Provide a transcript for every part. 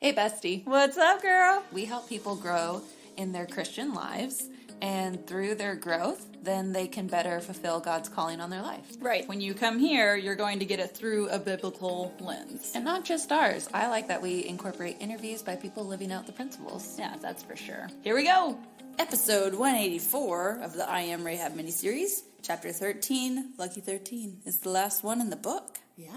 Hey, bestie. What's up, girl? We help people grow in their Christian lives, and through their growth, then they can better fulfill God's calling on their life. Right. When you come here, you're going to get it through a biblical lens. And not just ours. I like that we incorporate interviews by people living out the principles. Yeah, that's for sure. Here we go. Episode 184 of the Am Rahab miniseries, chapter 13, Lucky 13, is the last one in the book. Yeah.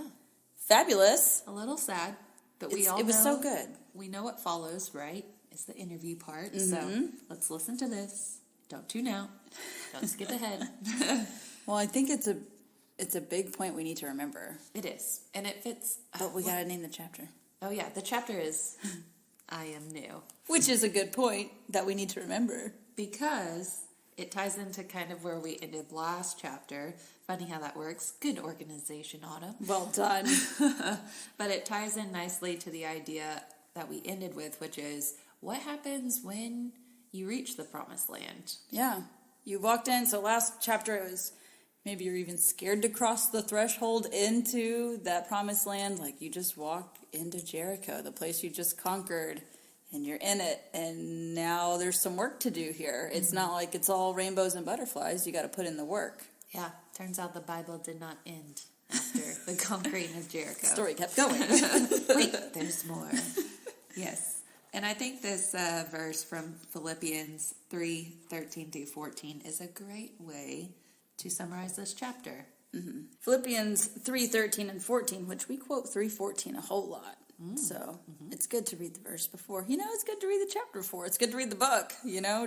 Fabulous. A little sad, but It was so good. We know what follows, right? It's the interview part. Mm-hmm. So let's listen to this. Don't tune out. Don't skip ahead. Well, I think it's a big point we need to remember. It is. And it fits. But we got to name the chapter. Oh, yeah. The chapter is I Am New. Which is a good point that we need to remember. Because it ties into kind of where we ended last chapter. Funny how that works. Good organization, Autumn. Well done. But it ties in nicely to the idea that we ended with, which is what happens when you reach the promised land? Yeah. You walked in, so last chapter it was maybe you're even scared to cross the threshold into that promised land. Like you just walk into Jericho, the place you just conquered, and you're in it. And now there's some work to do here. It's not like it's all rainbows and butterflies. You got to put in the work. Yeah. Turns out the Bible did not end after the conquering of Jericho. The story kept going. Wait, there's more. Yes. And I think this verse from Philippians 3:13-14 is a great way to summarize this chapter. Mm-hmm. Philippians 3:13 and 14, which we quote 3:14 a whole lot. So it's good to read the verse before. It's good to read the chapter before. It's good to read the book,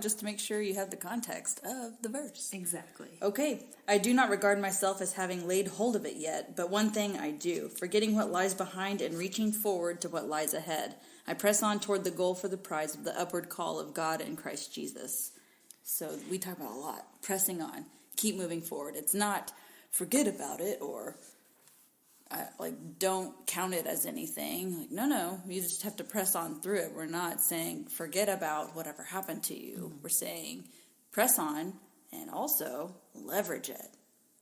just to make sure you have the context of the verse. Exactly. Okay. I do not regard myself as having laid hold of it yet, but one thing I do, forgetting what lies behind and reaching forward to what lies ahead. I press on toward the goal for the prize of the upward call of God in Christ Jesus. So we talk about a lot. Pressing on. Keep moving forward. It's not forget about it or don't count it as anything. No. You just have to press on through it. We're not saying forget about whatever happened to you. Mm-hmm. We're saying press on and also leverage it.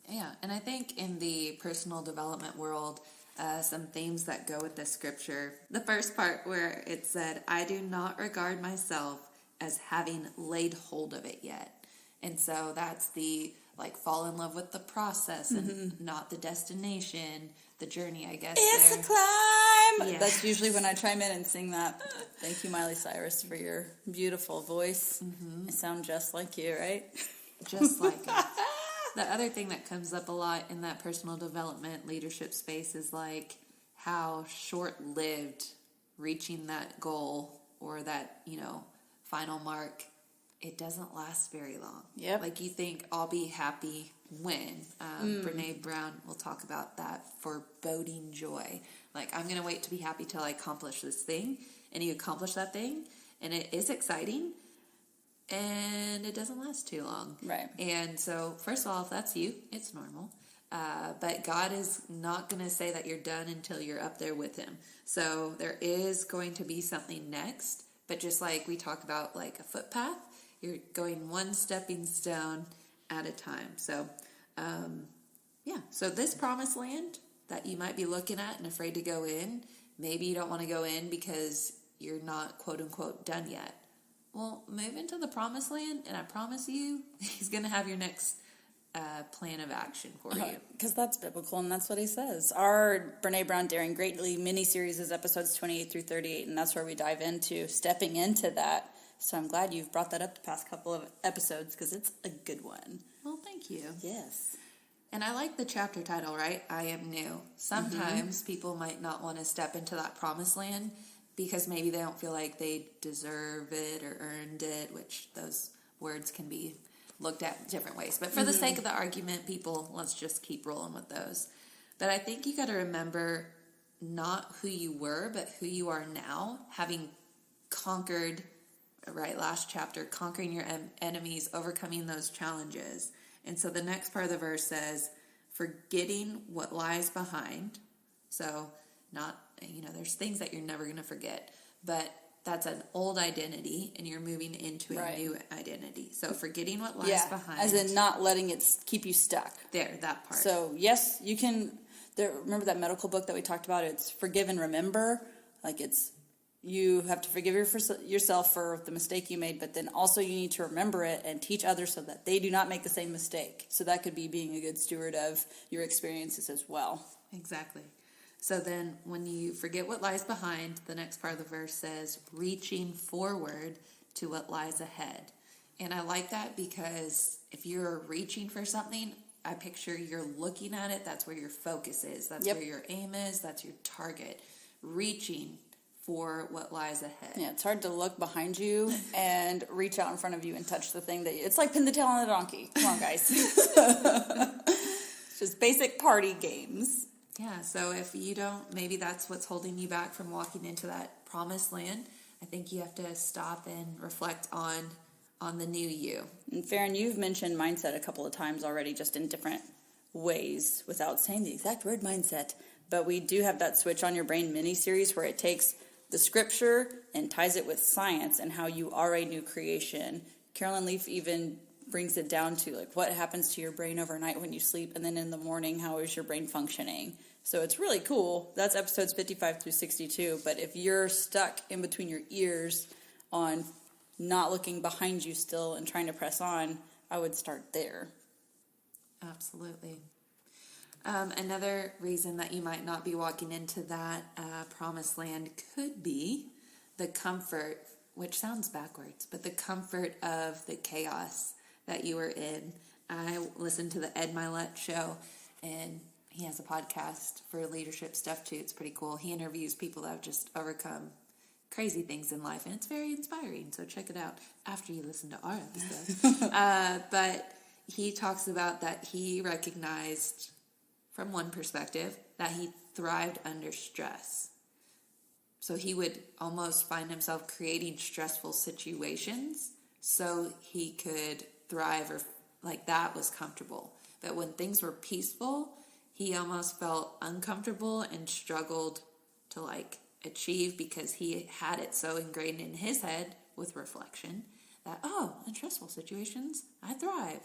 Yeah, and I think in the personal development world, some themes that go with this scripture. The first part where it said, I do not regard myself as having laid hold of it yet. And so that's the, fall in love with the process and not the destination, the journey, I guess. It's a climb! Yeah. That's usually when I chime in and sing that. Thank you, Miley Cyrus, for your beautiful voice. I sound just like you, right? Just like it. The other thing that comes up a lot in that personal development leadership space is how short-lived reaching that goal or that, final mark, it doesn't last very long. Yep. You think, I'll be happy when. Brene Brown will talk about that, foreboding joy. I'm going to wait to be happy till I accomplish this thing. And you accomplish that thing, and it is exciting. And it doesn't last too long. Right. And so, first of all, if that's you, it's normal. But God is not going to say that you're done until you're up there with Him. So there is going to be something next. But just like we talk about a footpath, you're going one stepping stone at a time. So, So this promised land that you might be looking at and afraid to go in, maybe you don't want to go in because you're not, quote unquote, done yet. Well, move into the promised land, and I promise you, He's going to have your next plan of action for you. Because that's biblical, and that's what He says. Our Brene Brown Daring Greatly mini-series is episodes 28 through 38, and that's where we dive into stepping into that. So I'm glad you've brought that up the past couple of episodes, because it's a good one. Well, thank you. Yes. And I like the chapter title, right? I Am New. Sometimes people might not want to step into that promised land, because maybe they don't feel like they deserve it or earned it, which those words can be looked at different ways. But for the sake of the argument, let's just keep rolling with those. But I think you got to remember not who you were, but who you are now, having conquered, last chapter, conquering your enemies, overcoming those challenges. And so the next part of the verse says, forgetting what lies behind. So not, there's things that you're never going to forget, but that's an old identity and you're moving into a new identity. So forgetting what lies behind. As in not letting it keep you stuck. There, that part. So yes, you can, remember that medical book that we talked about? It's Forgive and Remember. you have to forgive yourself for the mistake you made, but then also you need to remember it and teach others so that they do not make the same mistake. So that could be being a good steward of your experiences as well. Exactly. So then when you forget what lies behind, the next part of the verse says, reaching forward to what lies ahead. And I like that because if you're reaching for something, I picture you're looking at it. That's where your focus is. That's where your aim is. That's your target. Reaching for what lies ahead. Yeah, it's hard to look behind you and reach out in front of you and touch the thing it's like pin the tail on the donkey. Come on, guys. It's just basic party games. Yeah, so if you don't, maybe that's what's holding you back from walking into that promised land. I think you have to stop and reflect on the new you. And Farron, you've mentioned mindset a couple of times already, just in different ways without saying the exact word mindset. But we do have that Switch on Your Brain mini-series where it takes the scripture and ties it with science and how you are a new creation. Carolyn Leaf even brings it down to like what happens to your brain overnight when you sleep, and then in the morning, how is your brain functioning? So it's really cool. That's episodes 55 through 62. But if you're stuck in between your ears on not looking behind you still and trying to press on, I would start there. Absolutely. Another reason that you might not be walking into that promised land could be the comfort, which sounds backwards, but the comfort of the chaos that you were in. I listened to the Ed Mylett show, and he has a podcast for leadership stuff too. It's pretty cool. He interviews people that have just overcome crazy things in life, and it's very inspiring. So check it out after you listen to our episode. But he talks about that he recognized from one perspective that he thrived under stress. So he would almost find himself creating stressful situations so he could thrive, or like that was comfortable. But when things were peaceful, he almost felt uncomfortable and struggled to like achieve because he had it so ingrained in his head with reflection that, oh, in stressful situations, I thrive.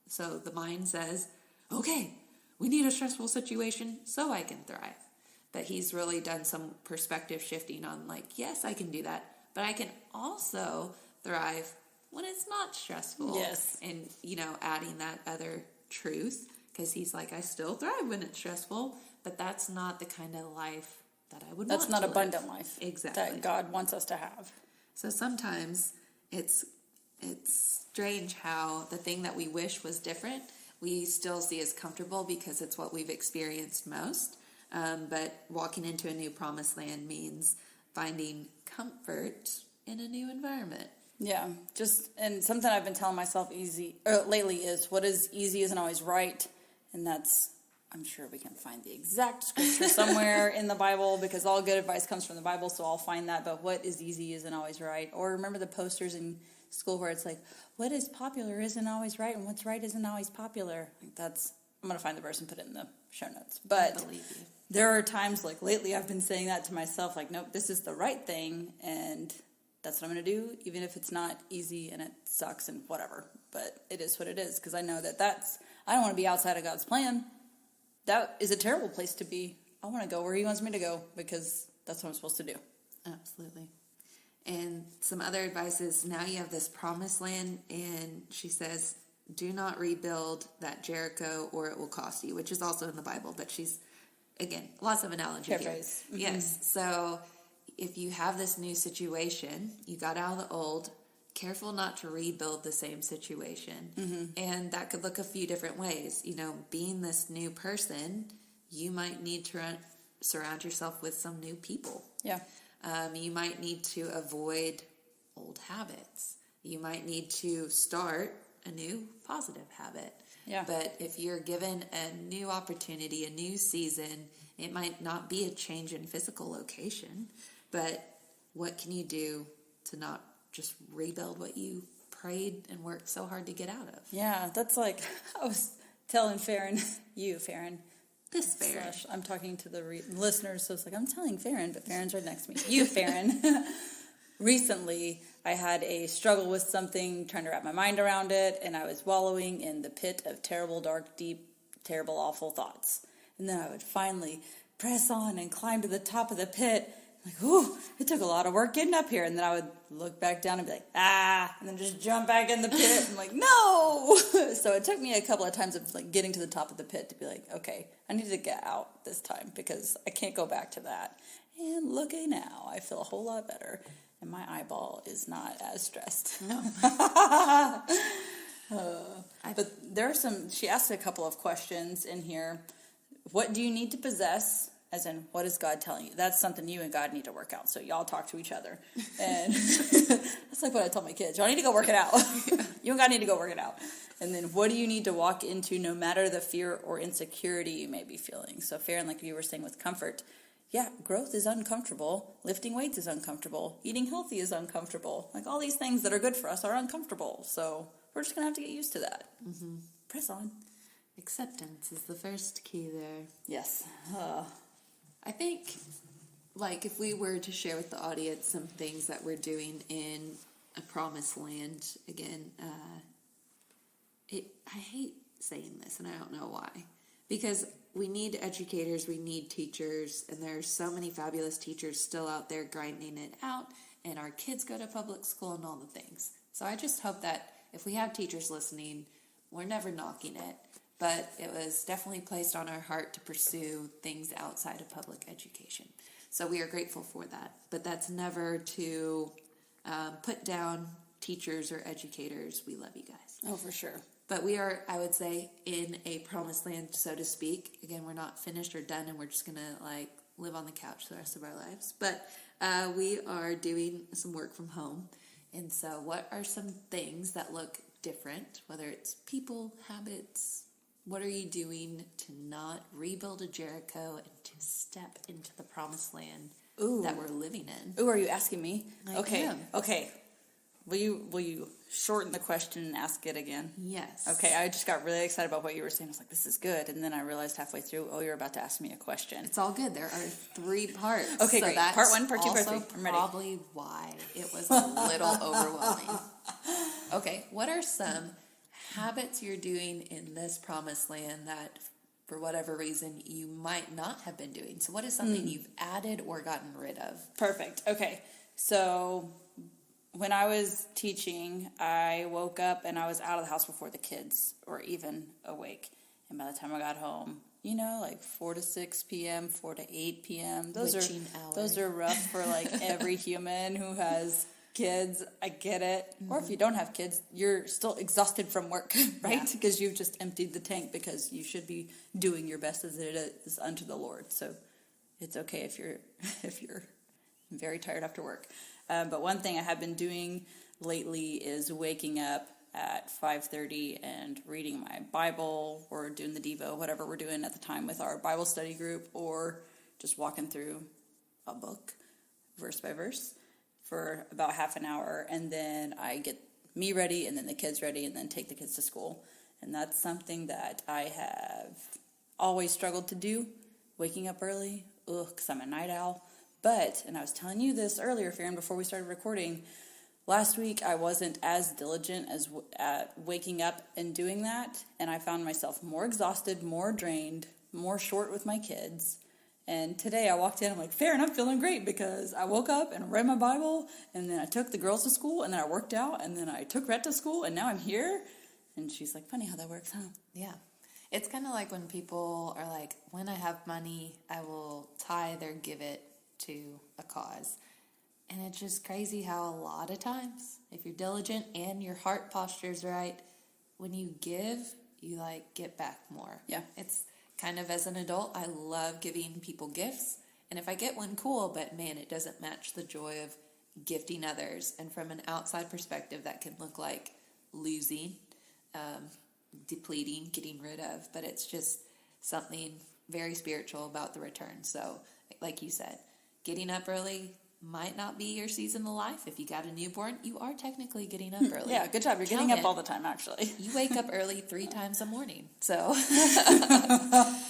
So the mind says, okay, we need a stressful situation so I can thrive. But he's really done some perspective shifting on like, yes, I can do that, but I can also thrive when it's not stressful. Yes. And, adding that other truth, because he's like, I still thrive when it's stressful, but that's not the kind of life that I would want to live. That's not abundant life. Exactly. That God wants us to have. So sometimes it's strange how the thing that we wish was different, we still see as comfortable because it's what we've experienced most. But walking into a new promised land means finding comfort in a new environment. Yeah, and something I've been telling myself lately is what is easy isn't always right. And that's, I'm sure we can find the exact scripture somewhere in the Bible, because all good advice comes from the Bible, so I'll find that. But what is easy isn't always right. Or remember the posters in school where it's like, what is popular isn't always right, and what's right isn't always popular. I'm going to find the verse and put it in the show notes. But I believe you. There are times, like lately, I've been saying that to myself, like, nope, this is the right thing, and that's what I'm going to do, even if it's not easy and it sucks and whatever. But it is what it is, because I know I don't want to be outside of God's plan. That is a terrible place to be. I want to go where he wants me to go, because that's what I'm supposed to do. Absolutely. And some other advice is, now you have this promised land, and she says, do not rebuild that Jericho or it will cost you, which is also in the Bible, but she's, again, lots of analogy here. Mm-hmm. Yes. So if you have this new situation, you got out of the old, careful not to rebuild the same situation. Mm-hmm. And that could look a few different ways. Being this new person, you might need to surround yourself with some new people. Yeah. You might need to avoid old habits. You might need to start a new positive habit. Yeah. But if you're given a new opportunity, a new season, it might not be a change in physical location, but what can you do to not just rebuild what you prayed and worked so hard to get out of? Yeah, that's like, I was telling Farron, This Farron. I'm talking to the listeners, so it's like, I'm telling Farron, but Farron's right next to me. You, Farron. Recently, I had a struggle with something, trying to wrap my mind around it, and I was wallowing in the pit of terrible, dark, deep, terrible, awful thoughts. And then I would finally press on and climb to the top of the pit. Like, ooh, it took a lot of work getting up here. And then I would look back down and be like, and then just jump back in the pit. I'm like, no. So it took me a couple of times of like getting to the top of the pit to be like, okay, I need to get out this time because I can't go back to that. And looky now, I feel a whole lot better. And my eyeball is not as stressed. No. But there are she asked a couple of questions in here. What do you need to possess? As in, what is God telling you? That's something you and God need to work out. So y'all talk to each other. And that's like what I tell my kids. Y'all need to go work it out. You and God need to go work it out. And then what do you need to walk into no matter the fear or insecurity you may be feeling? So fear, and like you were saying with comfort, yeah, growth is uncomfortable. Lifting weights is uncomfortable. Eating healthy is uncomfortable. Like all these things that are good for us are uncomfortable. So we're just going to have to get used to that. Mm-hmm. Press on. Acceptance is the first key there. Yes. I think, like, if we were to share with the audience some things that we're doing in a promised land, again, I hate saying this, and I don't know why. Because we need educators, we need teachers, and there are so many fabulous teachers still out there grinding it out, and our kids go to public school and all the things. So I just hope that if we have teachers listening, we're never knocking it. But it was definitely placed on our heart to pursue things outside of public education. So we are grateful for that. But that's never to put down teachers or educators. We love you guys. Oh, for sure. But we are, I would say, in a promised land, so to speak. Again, we're not finished or done, and we're just going to, like, live on the couch the rest of our lives. But we are doing some work from home. And so what are some things that look different, whether it's people, habits? What are you doing to not rebuild a Jericho and to step into the promised land that we're living in? Ooh, are you asking me? I am. Okay. Will you shorten the question and ask it again? Yes. Okay, I just got really excited about what you were saying. I was like, this is good. And then I realized halfway through, you're about to ask me a question. It's all good. There are 3 parts. Okay, so great. That's Part 1, part 2, part 3. I'm ready. Probably why it was a little overwhelming. Okay, what are some habits you're doing in this promised land that for whatever reason you might not have been doing? So what is something you've added or gotten rid of? Perfect. Okay. So when I was teaching, I woke up and I was out of the house before the kids were even awake. And by the time I got home, like 4 to 6 p.m., 4 to 8 p.m. Those are rough for like every human who has kids. I get it. Mm-hmm. Or if you don't have kids, you're still exhausted from work, right? Because you've just emptied the tank because you should be doing your best as it is unto the Lord. So it's okay if you're very tired after work. But one thing I have been doing lately is waking up at 5:30 and reading my Bible or doing the Devo, whatever we're doing at the time with our Bible study group, or just walking through a book verse by verse for about half an hour, and then I get me ready, and then the kids ready, and then take the kids to school. And that's something that I have always struggled to do, waking up early, because I'm a night owl. But, and I was telling you this earlier, Farron, before we started recording, last week I wasn't as diligent as at waking up and doing that, and I found myself more exhausted, more drained, more short with my kids. And today I walked in, I'm like, Farron, I'm feeling great because I woke up and read my Bible, and then I took the girls to school, and then I worked out, and then I took Rhett to school, and now I'm here. And she's like, funny how that works, huh? Yeah. It's kind of like when people are like, when I have money, I will tithe or give it to a cause. And it's just crazy how a lot of times, if you're diligent and your heart posture is right, when you give, you get back more. Yeah. It's kind of, as an adult, I love giving people gifts. And if I get one, cool, but man, it doesn't match the joy of gifting others. And from an outside perspective, that can look like losing, depleting, getting rid of. But it's just something very spiritual about the return. So, like you said, getting up early might not be your season of life. If you got a newborn, you are technically getting up early. Yeah, good job. You're getting up all the time, actually. You wake up early 3 times a morning. So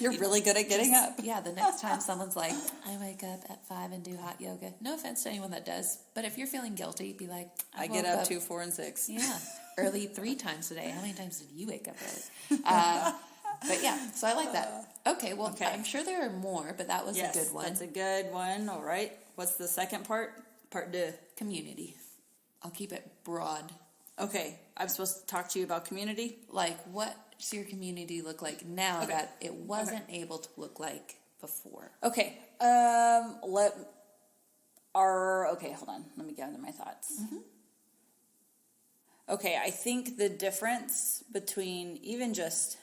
you're really good at getting up. Yeah, the next time someone's like, I wake up at 5 and do hot yoga. No offense to anyone that does, but if you're feeling guilty, be like, I get up 2, 4, and 6. Yeah, early 3 times a day. How many times did you wake up early? But yeah, so I like that. Okay, well, I'm sure there are more, but that was a good one. That's a good one. All right. what's the second part? Part deux. Community. I'll keep it broad. Okay, I'm supposed to talk to you about community? Like, what's your community look like now that it wasn't able to look like before? Okay, hold on. Let me gather my thoughts. Mm-hmm. Okay, I think the difference between even just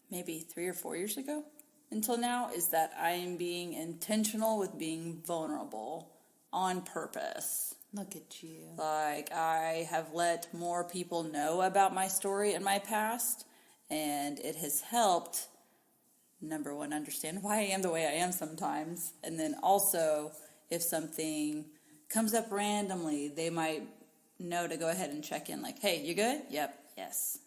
maybe 3 or 4 years ago until now is that I am being intentional with being vulnerable on purpose. Look at you. Like, I have let more people know about my story and my past, and it has helped, number one, understand why I am the way I am sometimes, and then also, if something comes up randomly, they might know to go ahead and check in, like, hey, you good? Yep, yes.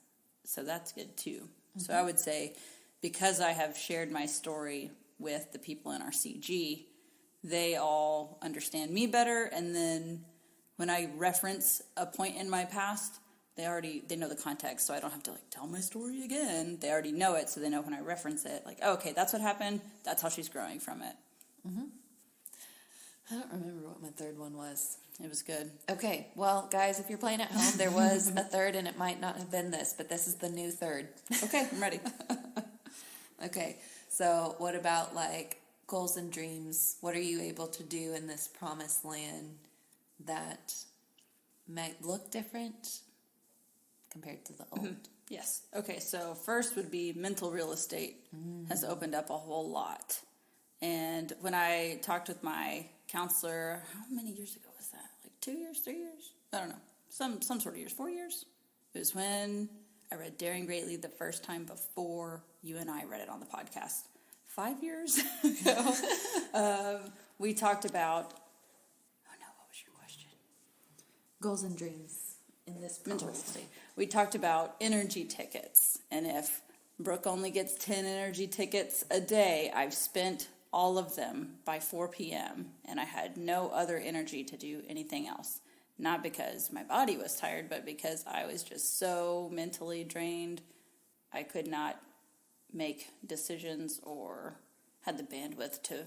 So that's good, too. Mm-hmm. So I would say, because I have shared my story with the people in our CG, they all understand me better, and then when I reference a point in my past, they know the context, so I don't have to tell my story again. They already know it, so they know when I reference it, oh, okay, that's what happened. That's how she's growing from it. Mm-hmm. I don't remember what my third one was. It was good. Okay, well, guys, if you're playing at home, there was a third, and it might not have been this, but this is the new third. Okay, I'm ready. Okay, so what about goals and dreams? What are you able to do in this promised land that might look different compared to the old? Mm-hmm. Yes. Okay, so first would be mental real estate has opened up a whole lot. And when I talked with my counselor, how many years ago was that? 2 years, 3 years? I don't know. Some sort of years. 4 years? It was when I read Daring Greatly the first time before you and I read it on the podcast. 5 years ago. We talked about... Goals and dreams in this mental state. We talked about energy tickets, and if Brooke only gets 10 energy tickets a day, I've spent all of them by 4 p.m., and I had no other energy to do anything else. Not because my body was tired, but because I was just so mentally drained, I could not make decisions or had the bandwidth to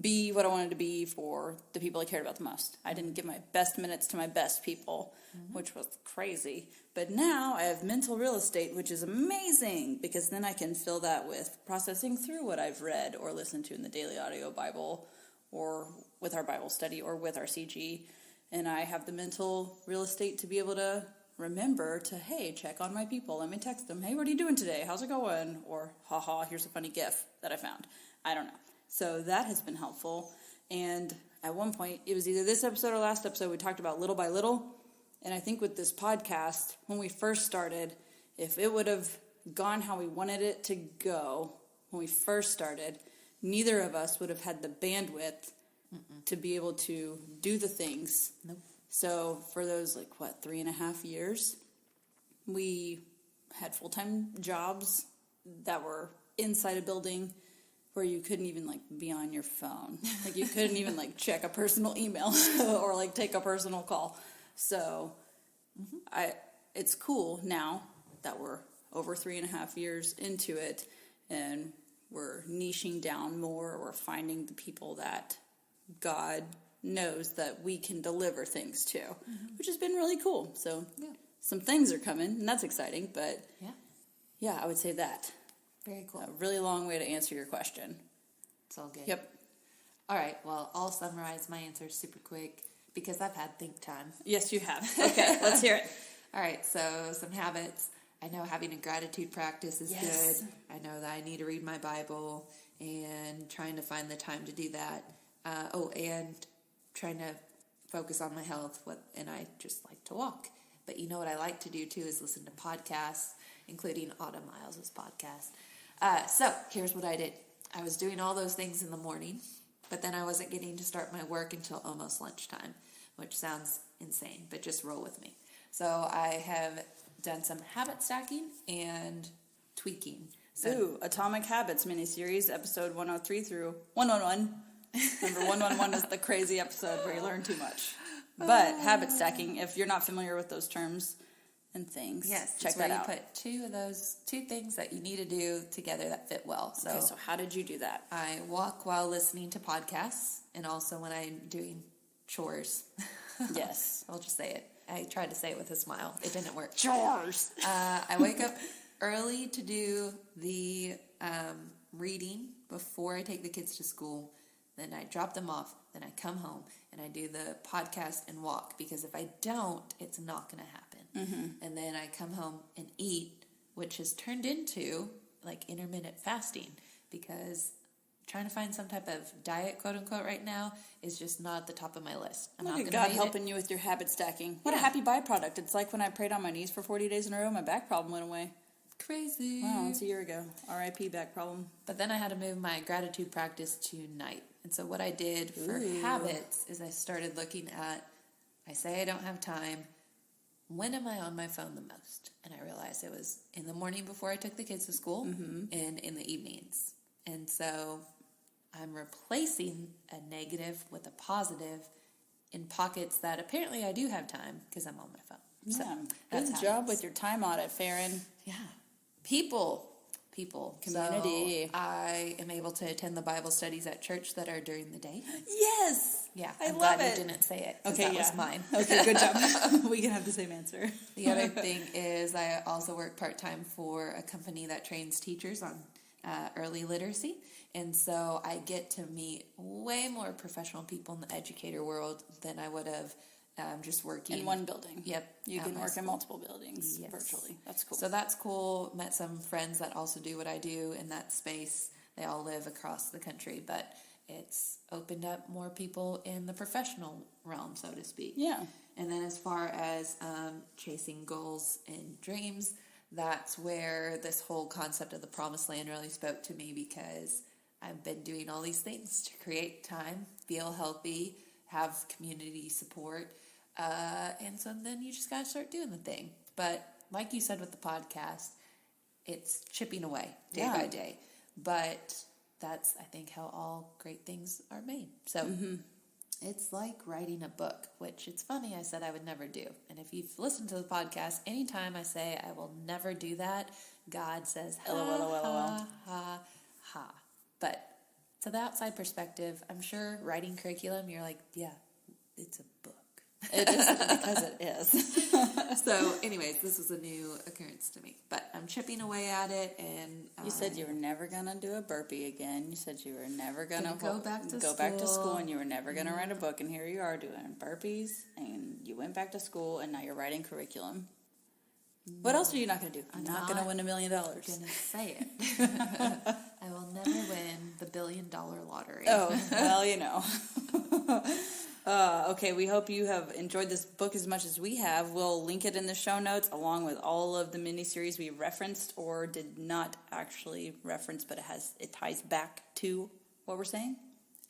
be what I wanted to be for the people I cared about the most. I didn't give my best minutes to my best people, which was crazy. But now I have mental real estate, which is amazing, because then I can fill that with processing through what I've read or listened to in the Daily Audio Bible or with our Bible study or with our CG. And I have the mental real estate to be able to remember to, hey, check on my people. Let me text them. Hey, what are you doing today? How's it going? Or, haha, here's a funny GIF that I found. I don't know. So that has been helpful. And at one point, it was either this episode or last episode, we talked about little by little. And I think with this podcast, when we first started, if it would have gone how we wanted it to go when we first started, neither of us would have had the bandwidth to be able to do the things. Nope. So for those, 3.5 years, we had full-time jobs that were inside a building where you couldn't even, be on your phone. You couldn't even, check a personal email or, take a personal call. So it's cool now that we're over 3.5 years into it and we're niching down more. We're finding the people that God knows that we can deliver things to, which has been really cool. So some things are coming, and that's exciting. But, yeah, I would say that. Very cool. A really long way to answer your question. It's all good. Yep. All right, well, I'll summarize my answers super quick because I've had think time. Yes, you have. Okay, let's hear it. All right, so some habits. I know having a gratitude practice is good. I know that I need to read my Bible and trying to find the time to do that. And trying to focus on my health, and I just like to walk. But you know what I like to do, too, is listen to podcasts, including Autumn Miles' podcast. So here's what I did. I was doing all those things in the morning, but then I wasn't getting to start my work until almost lunchtime, which sounds insane, but just roll with me. So I have done some habit stacking and tweaking. So, Atomic Habits miniseries, episode 103 through 111. Remember, 111 is the crazy episode where you learn too much. But habit stacking, if you're not familiar with those terms, and things. Yes, check it's where that out. you put two things that you need to do together that fit well. So, Okay, so how did you do that? I walk while listening to podcasts, and also when I'm doing chores. Yes. I'll just say it. I tried to say it with a smile. It didn't work. Chores. I wake up early to do the reading before I take the kids to school. Then I drop them off. Then I come home and I do the podcast and walk, because if I don't, it's not going to happen. Mm-hmm. And then I come home and eat, which has turned into like intermittent fasting, because trying to find some type of diet, quote unquote, right now is just not at the top of my list. I'm not Look going at to God helping you with your habit stacking. What a Yeah. happy byproduct. It's like when I prayed on my knees for 40 days in a row, my back problem went away. Crazy. Wow, it's a year ago. R.I.P. back problem. But then I had to move my gratitude practice to night. And so what I did for Ooh. habits is I started looking at, I say I don't have time, when am I on my phone the most? And I realized it was in the morning before I took the kids to school and in the evenings. And so I'm replacing a negative with a positive in pockets that apparently I do have time because I'm on my phone. Yeah. So that's Good job with your time audit, Farron. Yeah. People. Community. So I am able to attend the Bible studies at church that are during the day. Yes. Yeah. I I'm love glad it. you didn't say it. Okay, That yeah. was mine. Okay, good job. We can have the same answer. The other thing is I also work part-time for a company that trains teachers on early literacy. And so I get to meet way more professional people in the educator world than I would have just working. In one building. Yep. You at can my work in school. multiple buildings Yes. virtually. That's cool. So that's cool. Met some friends that also do what I do in that space. They all live across the country, but it's opened up more people in the professional realm, so to speak. Yeah. And then as far as chasing goals and dreams, that's where this whole concept of the promised land really spoke to me, because I've been doing all these things to create time, feel healthy, have community support. And so then you just got to start doing the thing. But like you said with the podcast, it's chipping away day by day. But that's, I think, how all great things are made. So it's like writing a book, which it's funny I said I would never do. And if you've listened to the podcast, anytime I say I will never do that, God says, ha, ha, ha, ha. But to the outside perspective, I'm sure writing curriculum, you're like, yeah, it's a book. It is, because it is. So, anyways, this was a new occurrence to me. But I'm chipping away at it, and You said you were never going to do a burpee again. You said you were never going to go back to back to school. school, and you were never going to write a book, and here you are doing burpees, and you went back to school, and now you're writing curriculum. What else are you not going to do? I'm not going to win $1 million. I'm going to say it. I will never win the $1 billion lottery. Oh, well, you know. Okay, we hope you have enjoyed this book as much as we have. We'll link it in the show notes along with all of the miniseries we referenced or did not actually reference, but it ties back to what we're saying.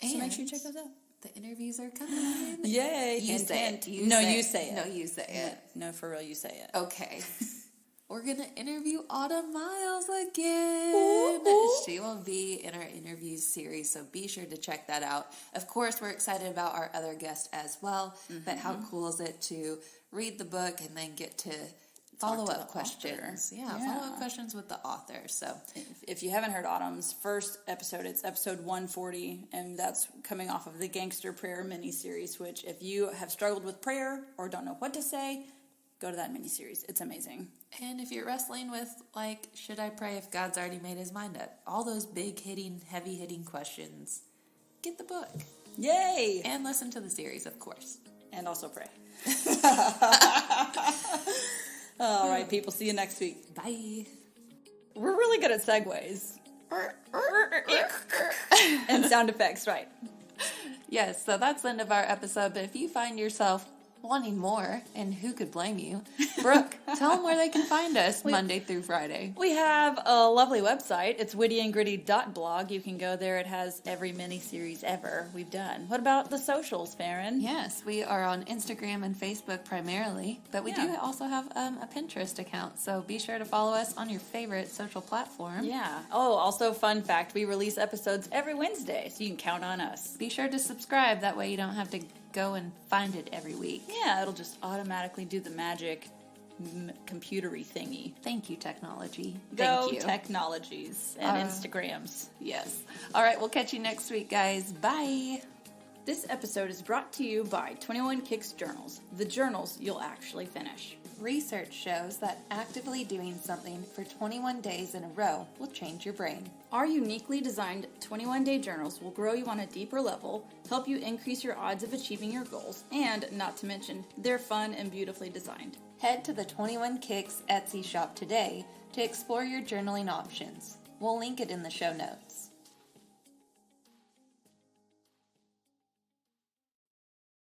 So make sure you check those out. The interviews are coming. Yay! You Hint, say hint. it. You No, say you it. say it. No, you say it. No, for real, you say it. Okay. We're going to interview Autumn Miles again. Ooh. She will be in our interview series, so be sure to check that out. Of course, we're excited about our other guest as well, but how cool is it to read the book and then get to follow-up questions? Yeah, follow-up questions with the author. So if you haven't heard Autumn's first episode, it's episode 140, and that's coming off of the Gangster Prayer miniseries, which if you have struggled with prayer or don't know what to say, go to that miniseries. It's amazing. And if you're wrestling with, like, should I pray if God's already made his mind up? All those big-hitting, heavy-hitting questions, get the book. Yay! And listen to the series, of course. And also pray. All right, people. See you next week. Bye. We're really good at segues. And sound effects, right. Yes, so that's the end of our episode, but if you find yourself wanting more, and who could blame you, Brooke, tell them where they can find us Monday through Friday. We have a lovely website. It's wittyandgritty.blog. You can go there. It has every mini-series ever we've done. What about the socials, Farron? Yes, we are on Instagram and Facebook primarily, but we do also have a Pinterest account, so be sure to follow us on your favorite social platform. Yeah. Oh, also, fun fact, we release episodes every Wednesday, so you can count on us. Be sure to subscribe, that way you don't have to go and find it every week. Yeah, it'll just automatically do the magic computery thingy. Thank you, technology. Go Thank you. technologies and Instagrams. Yes. All right, we'll catch you next week, guys. Bye. This episode is brought to you by 21 Kicks Journals, the journals you'll actually finish. Research shows that actively doing something for 21 days in a row will change your brain. Our uniquely designed 21-day journals will grow you on a deeper level, help you increase your odds of achieving your goals, and, not to mention, they're fun and beautifully designed. Head to the 21 Kicks Etsy shop today to explore your journaling options. We'll link it in the show notes.